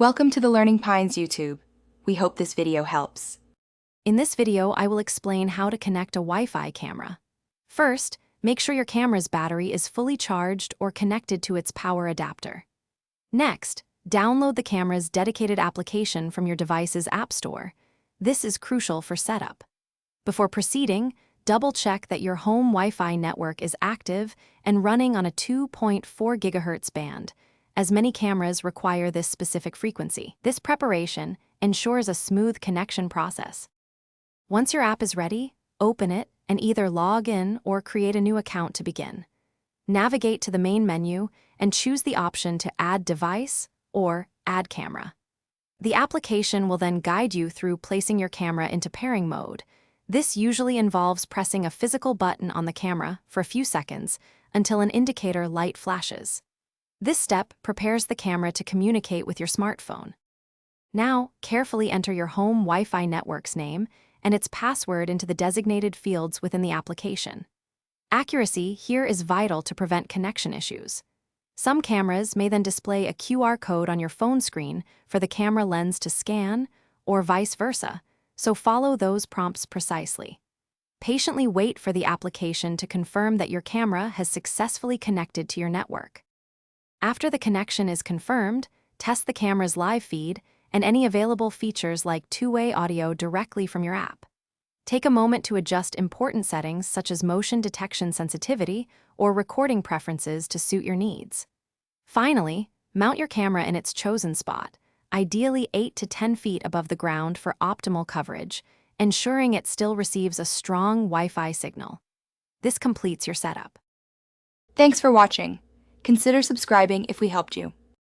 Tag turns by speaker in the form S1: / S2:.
S1: Welcome to the Learning Pines YouTube. We hope this video helps.
S2: In this video, I will explain how to connect a Wi-Fi camera. First, make sure your camera's battery is fully charged or connected to its power adapter. Next, download the camera's dedicated application from your device's app store. This is crucial for setup. Before proceeding, double-check that your home Wi-Fi network is active and running on a 2.4 GHz band, as many cameras require this specific frequency. This preparation ensures a smooth connection process. Once your app is ready, open it and either log in or create a new account to begin. Navigate to the main menu and choose the option to Add Device or Add Camera. The application will then guide you through placing your camera into pairing mode. This usually involves pressing a physical button on the camera for a few seconds until an indicator light flashes. This step prepares the camera to communicate with your smartphone. Now, carefully enter your home Wi-Fi network's name and its password into the designated fields within the application. Accuracy here is vital to prevent connection issues. Some cameras may then display a QR code on your phone screen for the camera lens to scan, or vice versa, so follow those prompts precisely. Patiently wait for the application to confirm that your camera has successfully connected to your network. After the connection is confirmed, test the camera's live feed and any available features like two-way audio directly from your app. Take a moment to adjust important settings such as motion detection sensitivity or recording preferences to suit your needs. Finally, mount your camera in its chosen spot, ideally 8 to 10 feet above the ground for optimal coverage, ensuring it still receives a strong Wi-Fi signal. This completes your setup.
S1: Thanks for watching. Consider subscribing if we helped you.